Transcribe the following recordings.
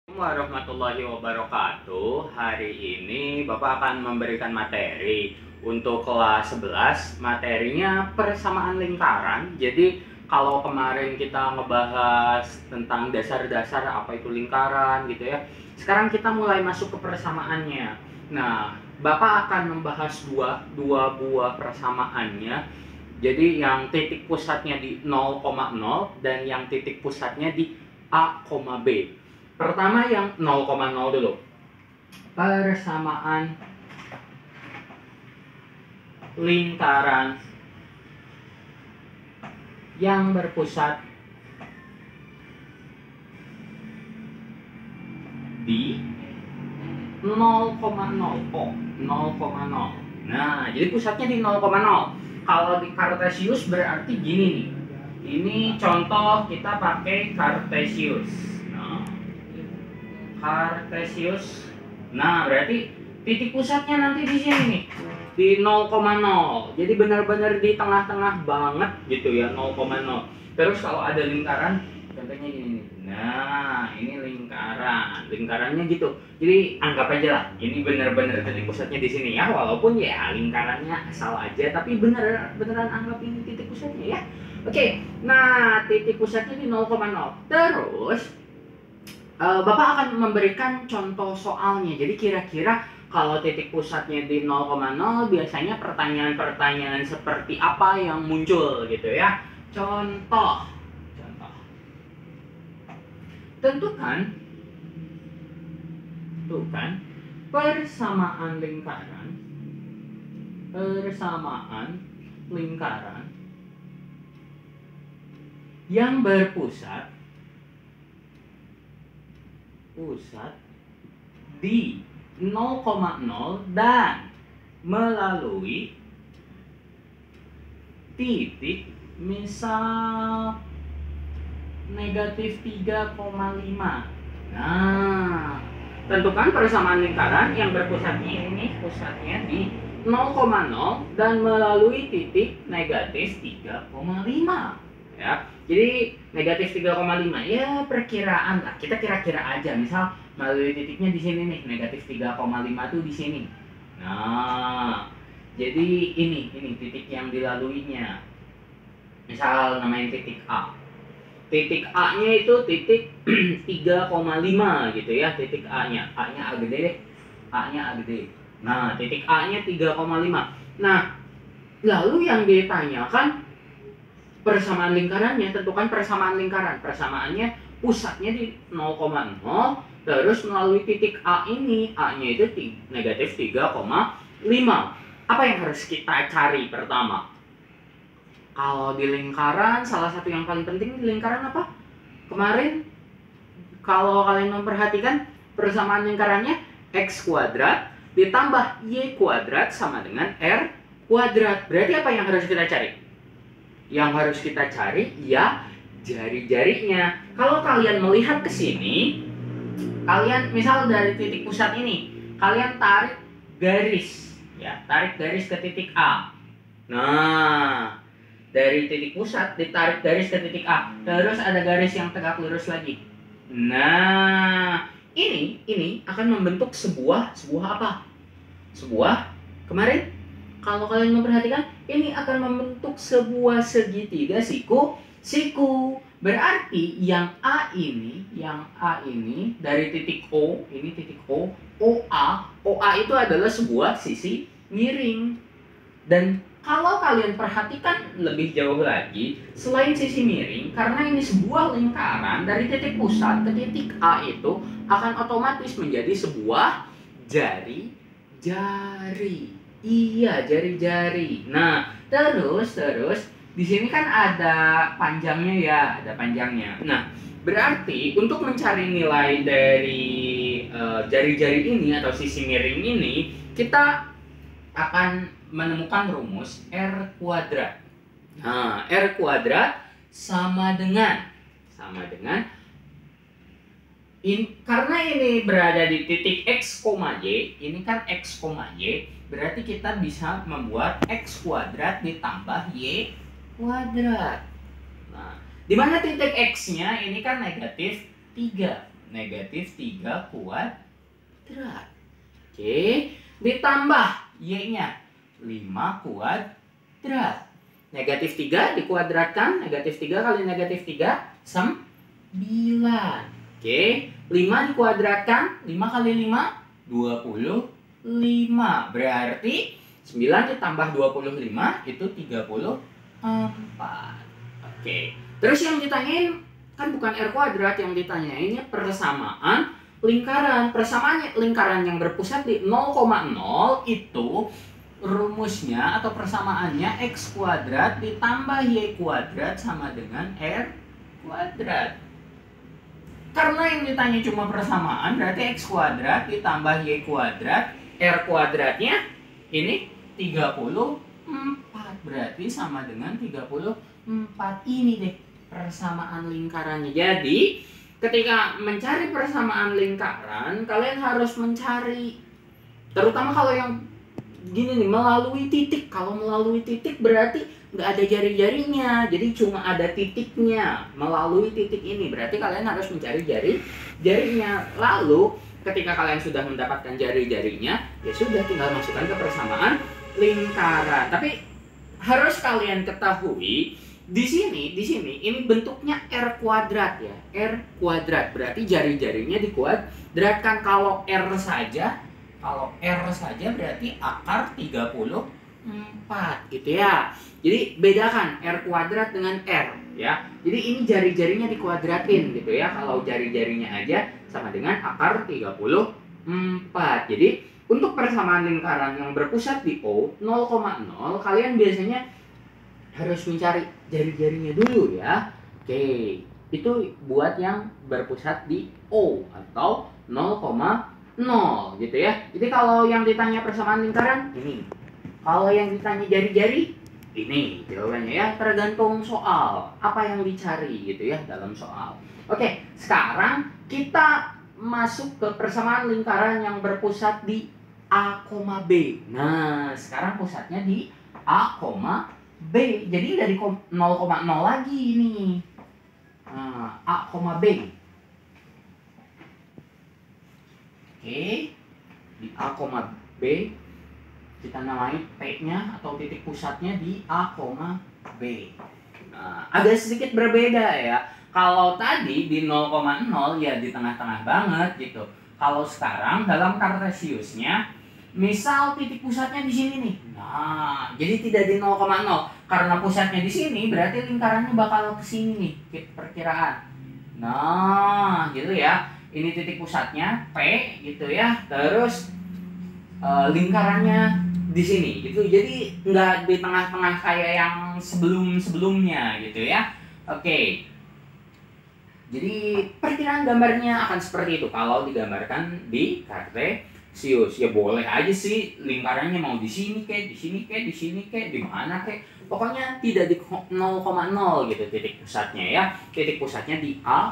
Warahmatullahi wabarakatuh. Hari ini Bapak akan memberikan materi untuk kelas 11. Materinya persamaan lingkaran. Jadi kalau kemarin kita ngebahas tentang dasar-dasar apa itu lingkaran gitu ya, sekarang kita mulai masuk ke persamaannya. Nah, Bapak akan membahas dua buah persamaannya. Jadi yang titik pusatnya di 0,0 dan yang titik pusatnya di A, B. Pertama yang 0,0 dulu. Persamaan lingkaran yang berpusat di 0,0. 0,0. Nah, jadi pusatnya di 0,0. Kalau di Kartesius berarti gini nih. Ini contoh kita pakai Kartesius. Kartesius. Nah, berarti titik pusatnya nanti di sini nih. Di 0,0. Jadi benar-benar di tengah-tengah banget gitu ya, 0,0. Terus kalau ada lingkaran, contohnya gini nih. Nah, ini lingkaran. Lingkarannya gitu. Jadi anggap aja lah, ini benar-benar titik pusatnya di sini ya, walaupun ya lingkarannya asal aja, tapi beneran anggap ini titik pusatnya ya. Oke. Nah, titik pusatnya di 0,0. Terus Bapak akan memberikan contoh soalnya. Jadi kira-kira kalau titik pusatnya di 0,0 biasanya pertanyaan-pertanyaan seperti apa yang muncul gitu ya. Contoh. Tentukan persamaan lingkaran yang berpusat di 0,0 dan melalui titik misal negatif 3,5. Nah, tentukan persamaan lingkaran yang berpusatnya ini pusatnya di 0,0 dan melalui titik negatif 3,5 ya. Jadi negatif 3,5 ya perkiraan lah. Kita kira-kira aja, misal melalui titiknya di sini nih, negatif 3,5 tuh di sini. Nah, jadi ini titik yang dilaluinya. Misal namanya titik A. Titik A-nya itu titik 3,5 gitu ya, titik A-nya. A-nya A gede deh. A-nya A gede. Nah, titik A-nya 3,5. Nah, lalu yang ditanyakan persamaan lingkarannya, tentukan persamaan lingkaran. Persamaannya pusatnya di 0,0, terus melalui titik A ini, A-nya itu negatif 3,5. Apa yang harus kita cari pertama? Kalau di lingkaran, salah satu yang paling penting di lingkaran apa? Kemarin, kalau kalian memperhatikan, persamaan lingkarannya X kuadrat ditambah Y kuadrat sama dengan R kuadrat. Berarti apa yang harus kita cari? Yang harus kita cari ya jari-jarinya. Kalau kalian melihat ke sini, kalian misal dari titik pusat ini, kalian tarik garis ya, tarik garis ke titik A. Nah, dari titik pusat ditarik garis ke titik A, terus ada garis yang tegak lurus lagi. Nah, ini akan membentuk sebuah apa? Sebuah, kemarin kalau kalian memperhatikan, ini akan membentuk sebuah segitiga siku. Berarti yang A ini dari titik O, ini titik O, OA itu adalah sebuah sisi miring. Dan kalau kalian perhatikan lebih jauh lagi, selain sisi miring, karena ini sebuah lingkaran, dari titik pusat ke titik A itu akan otomatis menjadi sebuah jari-jari. Iya, jari-jari. Nah, terus di sini kan ada panjangnya ya, ada panjangnya. Nah, berarti untuk mencari nilai dari jari-jari ini atau sisi miring ini, kita akan menemukan rumus R kuadrat. Nah, R kuadrat sama dengan karena ini berada di titik X, Y, ini kan X, Y, berarti kita bisa membuat X kuadrat ditambah Y kuadrat. Nah, di mana titik X-nya ini kan negatif 3. negatif 3 kuadrat. Oke, ditambah Y-nya 5 kuadrat. Negatif 3 dikuadratkan, negatif 3 kali negatif 3, 9. Oke, 5 dikuadratkan, 5 kali 5, 25. Berarti 9 ditambah 25 itu 34. Oke, terus yang ditanyain kan bukan R kuadrat, yang ditanyainnya persamaan lingkaran. Persamaan lingkaran yang berpusat di 0,0 itu rumusnya atau persamaannya X kuadrat ditambah Y kuadrat sama dengan R kuadrat. Karena yang ditanya cuma persamaan, berarti X kuadrat ditambah Y kuadrat, R kuadratnya ini 34. Berarti sama dengan 34. Ini deh persamaan lingkarannya. Jadi ketika mencari persamaan lingkaran, kalian harus mencari, terutama kalau yang gini nih, melalui titik. Kalau melalui titik berarti nggak ada jari-jarinya, jadi cuma ada titiknya. Melalui titik ini berarti kalian harus mencari jari-jarinya. Lalu ketika kalian sudah mendapatkan jari-jarinya, ya sudah tinggal masukkan ke persamaan lingkaran. Tapi harus kalian ketahui di sini ini bentuknya R kuadrat ya. R kuadrat berarti jari-jarinya dikuadratkan. Kalau R saja berarti akar 34 gitu ya. Jadi bedakan R kuadrat dengan R ya. Jadi ini jari-jarinya dikuadratin gitu ya. Kalau jari-jarinya aja sama dengan akar 34. Jadi untuk persamaan lingkaran yang berpusat di O 0,0, kalian biasanya harus mencari jari-jarinya dulu ya. Oke, itu buat yang berpusat di O atau 0,0 gitu ya. Jadi kalau yang ditanya persamaan lingkaran ini, kalau yang ditanya jari-jari ini jawabannya ya. Tergantung soal apa yang dicari gitu ya dalam soal. Oke, sekarang kita masuk ke persamaan lingkaran yang berpusat di A, B. Nah, sekarang pusatnya di A, B. Jadi dari 0,0 lagi nih. Nah, A, B. Oke, di A, B kita namai P-nya atau titik pusatnya di A, B. Nah, agak sedikit berbeda ya. Kalau tadi di 0,0 ya di tengah-tengah banget gitu. Kalau sekarang dalam kartesiusnya, misal titik pusatnya di sini nih. Nah, jadi tidak di 0,0. Karena pusatnya di sini berarti lingkarannya bakal ke sini nih, perkiraan. Nah, gitu ya. Ini titik pusatnya P gitu ya. Terus lingkarannya di sini gitu. Jadi nggak di tengah-tengah kayak yang sebelum-sebelumnya gitu ya. Oke. Jadi perkiraan gambarnya akan seperti itu kalau digambarkan di kartesius. Ya boleh aja sih lingkarannya mau di sini kek, di sini kek, di sini kek, di mana kek. Pokoknya tidak di 0,0 gitu titik pusatnya ya. Titik pusatnya di A,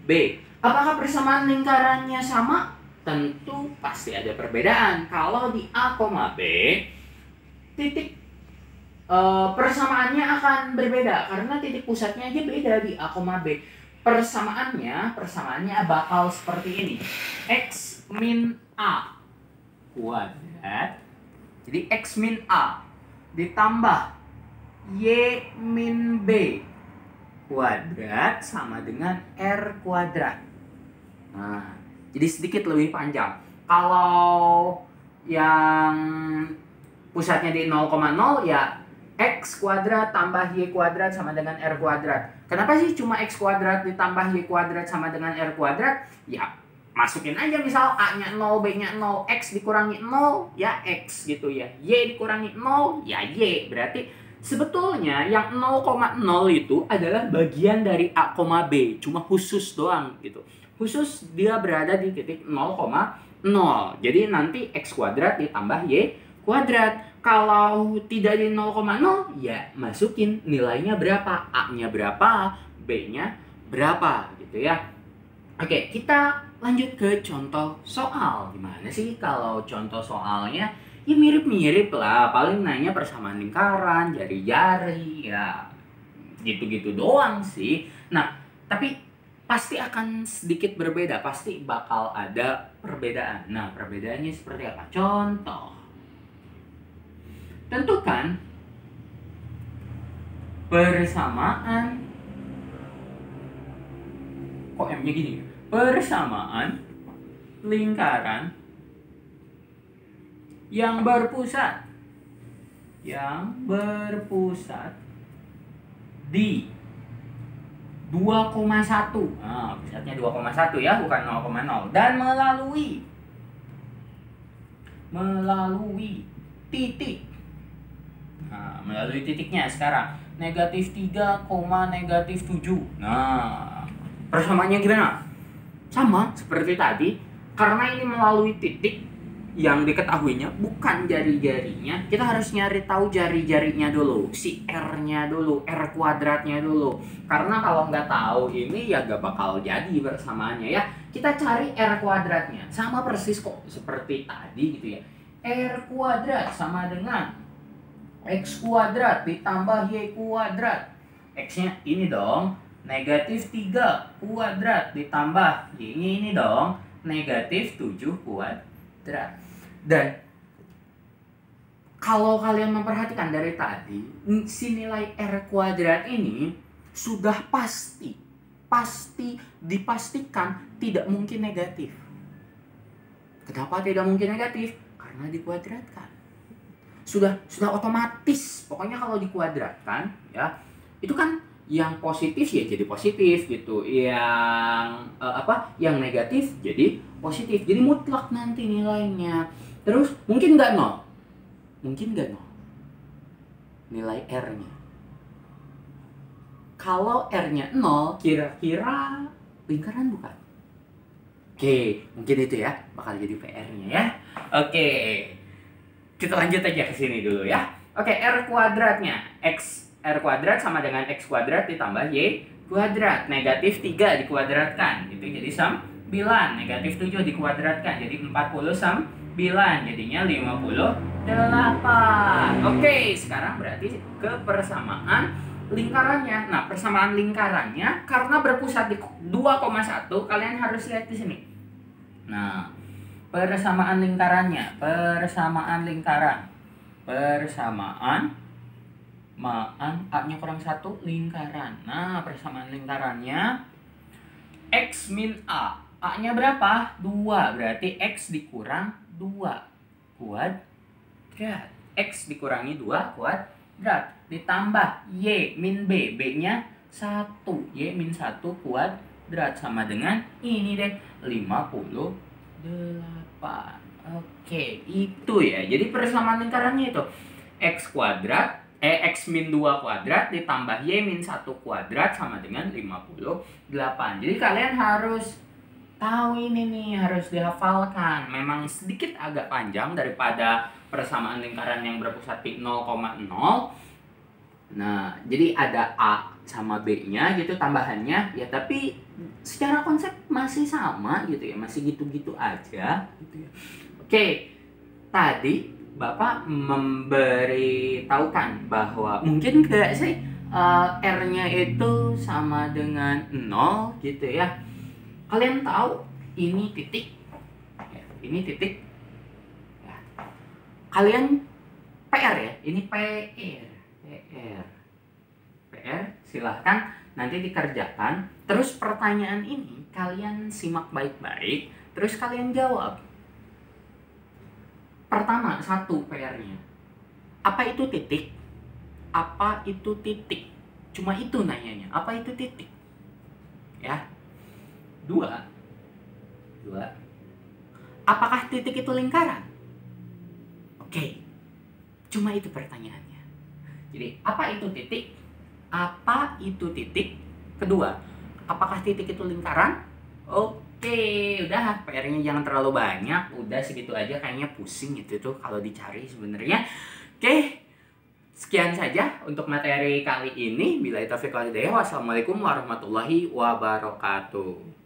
B. Apakah persamaan lingkarannya sama? Tentu pasti ada perbedaan. Kalau di A, B, titik persamaannya akan berbeda karena titik pusatnya aja beda di A, B. Persamaannya bakal seperti ini. X min A kuadrat. Jadi X min A ditambah Y min B kuadrat sama dengan R kuadrat. Nah, jadi sedikit lebih panjang. Kalau yang pusatnya di 0,0 ya X kuadrat tambah Y kuadrat sama dengan R kuadrat. Kenapa sih cuma X kuadrat ditambah Y kuadrat sama dengan R kuadrat? Ya masukin aja misal A-nya 0, B-nya 0, X dikurangi 0 ya X gitu ya. Y dikurangi 0 ya Y. Berarti sebetulnya yang 0,0 itu adalah bagian dari A, B. Cuma khusus doang gitu. Khusus dia berada di titik 0,0. Jadi nanti X kuadrat ditambah Y kuadrat. Kalau tidak di 0,0 ya masukin nilainya berapa, A-nya berapa, B-nya berapa gitu ya. Oke, kita lanjut ke contoh soal. Gimana sih kalau contoh soalnya? Ya mirip-mirip lah, paling nanya persamaan lingkaran, jari-jari ya gitu-gitu doang sih. Nah, tapi pasti akan sedikit berbeda, pasti bakal ada perbedaan. Nah, perbedaannya seperti apa? Contoh, tentukan persamaan, kok M-nya gini? Persamaan lingkaran yang berpusat di 2,1. Nah, pusatnya 2,1 ya, bukan 0,0. Dan melalui titik. Nah, melalui titiknya sekarang -3, Nah, persamaannya gimana? Sama seperti tadi, karena ini melalui titik, yang diketahuinya bukan jari-jarinya, kita harus nyari tahu jari-jarinya dulu, si R-nya dulu, R kuadratnya dulu. Karena kalau nggak tahu ini ya nggak bakal jadi persamaannya ya. Kita cari R kuadratnya, sama persis kok seperti tadi gitu ya. R kuadrat sama dengan X kuadrat ditambah Y kuadrat. X-nya ini dong, -3 kuadrat ditambah Y-nya ini dong, -7 kuadrat. Dan kalau kalian memperhatikan dari tadi, si nilai R kuadrat ini sudah pasti dipastikan tidak mungkin negatif. Kenapa tidak mungkin negatif? Karena dikuadratkan. Sudah otomatis. Pokoknya kalau dikuadratkan ya, itu kan yang positif ya jadi positif gitu, yang negatif jadi positif, jadi mutlak nanti nilainya. Terus mungkin nggak nol nilai R-nya. Kalau R-nya 0, kira-kira lingkaran bukan? Oke, mungkin itu ya bakal jadi PR-nya ya. Oke, kita lanjut aja ke sini dulu ya. Oke, R kuadratnya R kuadrat sama dengan X kuadrat ditambah Y kuadrat. -3 dikuadratkan, itu jadi 9. -7 dikuadratkan, jadi 49. Jadinya 58. Oke, sekarang berarti ke persamaan lingkarannya. Nah, persamaan lingkarannya karena berpusat di 2,1, kalian harus lihat di sini. Nah, persamaan lingkarannya, A-nya kurang 1, lingkaran. Nah, persamaan lingkarannya X min A. A-nya berapa? 2. Berarti X dikurang 2 kuadrat. X dikurangi 2 kuadrat. Ditambah Y min B. B-nya 1. Y min 1 kuadrat. Sama dengan ini deh, 58. Oke, itu ya. Jadi persamaan lingkarannya itu X kuadrat, X min 2 kuadrat ditambah Y min 1 kuadrat sama dengan 58. Jadi kalian harus tahu ini nih, harus dihafalkan. Memang sedikit agak panjang daripada persamaan lingkaran yang berpusat di 0,0. Nah, jadi ada A sama B-nya gitu tambahannya ya, tapi secara konsep masih sama gitu ya, masih gitu-gitu aja gitu ya. Oke, tadi Bapak memberitahukan bahwa mungkin gak sih R-nya itu sama dengan 0 gitu ya. Kalian tahu ini titik ya, ini titik ya. Kalian PR ya, ini PR silahkan nanti dikerjakan. Terus pertanyaan ini kalian simak baik-baik, terus kalian jawab. Pertama, 1 PR-nya. Apa itu titik? Apa itu titik? Cuma itu nanyanya. Apa itu titik? Ya. 2. Apakah titik itu lingkaran? Oke. Cuma itu pertanyaannya. Jadi, apa itu titik? Apa itu titik? Kedua, apakah titik itu lingkaran? Oke, udah PR-nya jangan terlalu banyak. Udah segitu aja, kayaknya pusing itu tuh kalau dicari sebenarnya. Oke, sekian saja untuk materi kali ini. Billahi taufiq wal hidayah. Wassalamualaikum warahmatullahi wabarakatuh.